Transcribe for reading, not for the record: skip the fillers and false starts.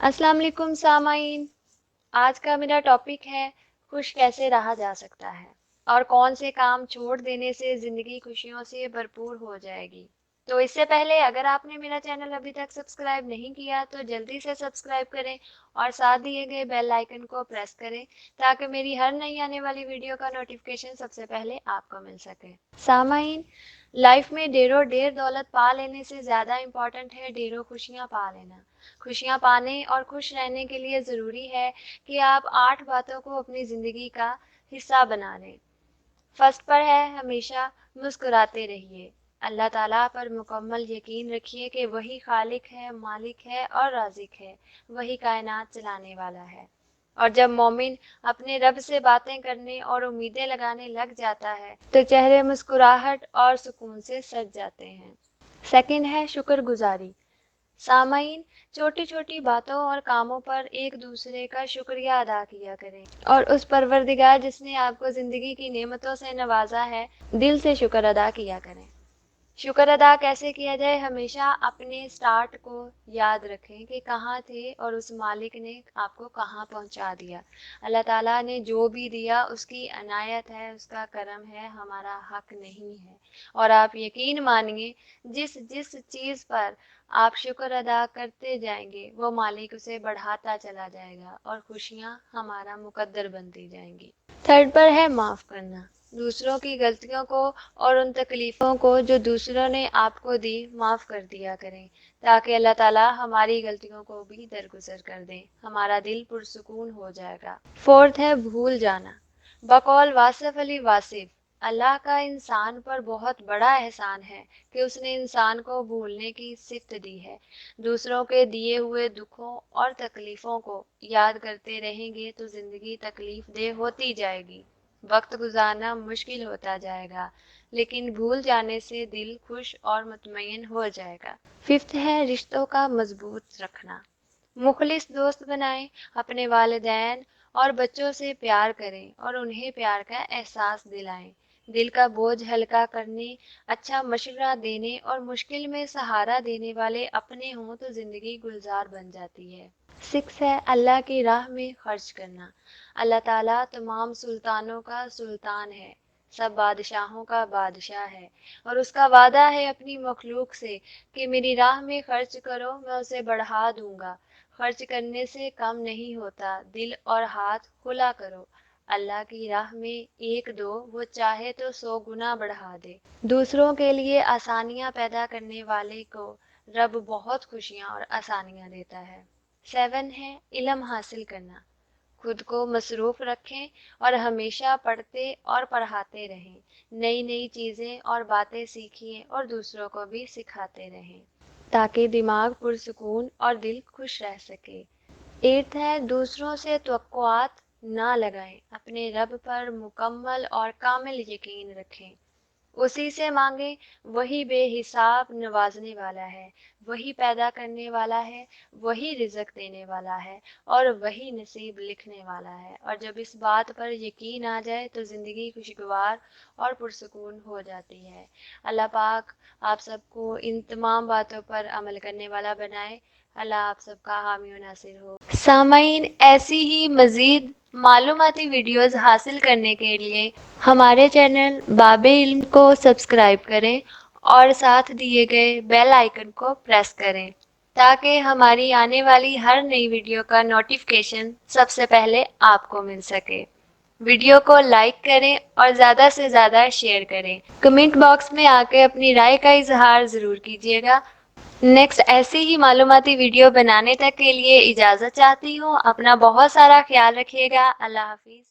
अस्सलाम वालेकुम सामाइन। आज का मेरा टॉपिक है खुश कैसे रहा जा सकता है और कौन से काम छोड़ देने से जिंदगी खुशियों से भरपूर हो जाएगी। तो इससे पहले अगर आपने मेरा चैनल अभी तक सब्सक्राइब नहीं किया तो जल्दी से सब्सक्राइब करें और साथ दिए गए बेल आइकन को प्रेस करें ताकि मेरी हर नई आने वाली वीडियो का नोटिफिकेशन सबसे पहले आपको मिल सके। सामाइन, लाइफ में ढेरों ढेर दौलत पा लेने से ज़्यादा इम्पॉर्टेंट है ढेरों खुशियाँ पा लेना। खुशियाँ पाने और खुश रहने के लिए ज़रूरी है कि आप 8 बातों को अपनी ज़िंदगी का हिस्सा बना लें। फर्स्ट पर है, हमेशा मुस्कुराते रहिए। अल्लाह ताला पर मुकम्मल यकीन रखिए कि वही खालिक है, मालिक है और राज़िक है, वही कायनात चलाने वाला है। और जब मोमिन अपने रब से बातें करने और उम्मीदें लगाने लग जाता है तो चेहरे मुस्कुराहट और सुकून से सज जाते हैं। सेकंड है शुक्रगुजारी। सामाइन, छोटी छोटी बातों और कामों पर एक दूसरे का शुक्रिया अदा किया करें और उस परवरदिगार जिसने आपको जिंदगी की नेमतों से नवाजा है, दिल से शुक्र अदा किया करें। शुक्र अदा कैसे किया जाए? हमेशा अपने स्टार्ट को याद रखें कि कहाँ थे और उस मालिक ने आपको कहाँ पहुँचा दिया। अल्लाह ताला ने जो भी दिया उसकी अनायत है, उसका करम है, हमारा हक नहीं है। और आप यकीन मानिए जिस जिस चीज़ पर आप शुक्र अदा करते जाएंगे वो मालिक उसे बढ़ाता चला जाएगा और खुशियाँ हमारा मुकद्दर बनती जाएंगी। थर्ड पर है माफ़ करना। दूसरों की गलतियों को और उन तकलीफ़ों को जो दूसरों ने आपको दी माफ़ कर दिया करें ताकि अल्लाह ताला हमारी गलतियों को भी दरगुजर कर दें, हमारा दिल पुरसुकून हो जाएगा। फोर्थ है भूल जाना। बकौल वासिफ अली वासिफ, अल्लाह का इंसान पर बहुत बड़ा एहसान है कि उसने इंसान को भूलने की सिफ्त दी है। दूसरों के दिए हुए दुखों और तकलीफ़ों को याद करते रहेंगे तो ज़िंदगी तकलीफ देह होती जाएगी, वक्त गुजारना मुश्किल होता जाएगा, लेकिन भूल जाने से दिल खुश और मुतमईन हो जाएगा। फिफ्थ है रिश्तों का मजबूत रखना। मुखलिस दोस्त बनाएं, अपने वालिदैन और बच्चों से प्यार करें और उन्हें प्यार का एहसास दिलाएं। दिल का बोझ हल्का करने, अच्छा मशवरा देने और मुश्किल में सहारा देने वाले अपने हों तो जिंदगी गुलजार बन जाती है। सिक्स है अल्लाह की राह में खर्च करना। अल्लाह ताला तमाम सुल्तानों का सुल्तान है, सब बादशाहों का बादशाह है और उसका वादा है अपनी मखलूक से कि मेरी राह में खर्च करो, मैं उसे बढ़ा दूंगा। खर्च करने से कम नहीं होता, दिल और हाथ खुला करो। अल्लाह की राह में एक दो, वो चाहे तो 100 गुना बढ़ा दे। दूसरों के लिए आसानियां पैदा करने वाले को रब बहुत खुशियां और आसानियां देता है। 7 है इल्म हासिल करना। खुद को मसरूफ रखें और हमेशा पढ़ते और पढ़ाते रहें। नई नई चीज़ें और बातें सीखिए और दूसरों को भी सिखाते रहें ताकि दिमाग पुरसुकून और दिल खुश रह सके। 8 है दूसरों से तवक्कुआत ना लगाएं, अपने रब पर मुकम्मल और कामिल यकीन रखें, उसी से मांगे, वही बेहिसाब नवाजने वाला है, वही पैदा करने वाला है, वही रिज़्क देने वाला है और वही नसीब लिखने वाला है। और जब इस बात पर यकीन आ जाए तो ज़िंदगी खुशगवार और पुरसुकून हो जाती है। अल्लाह पाक आप सबको इन तमाम बातों पर अमल करने वाला बनाए। अल्लाह आप सबका हामी व नासिर हो। सामाइन, ऐसी ही मज़ीद मालूमाती वीडियोज़ हासिल करने के लिए हमारे चैनल बाबे इल्म को सब्सक्राइब करें और साथ दिए गए बेल आइकन को प्रेस करें ताकि हमारी आने वाली हर नई वीडियो का नोटिफिकेशन सबसे पहले आपको मिल सके। वीडियो को लाइक करें और ज़्यादा से ज़्यादा शेयर करें। कमेंट बॉक्स में आके अपनी राय का इजहार ज़रूर कीजिएगा। नेक्स्ट ऐसी ही मालूमाती वीडियो बनाने तक के लिए इजाज़त चाहती हूँ। अपना बहुत सारा ख्याल रखिएगा। अल्लाह हाफिज़।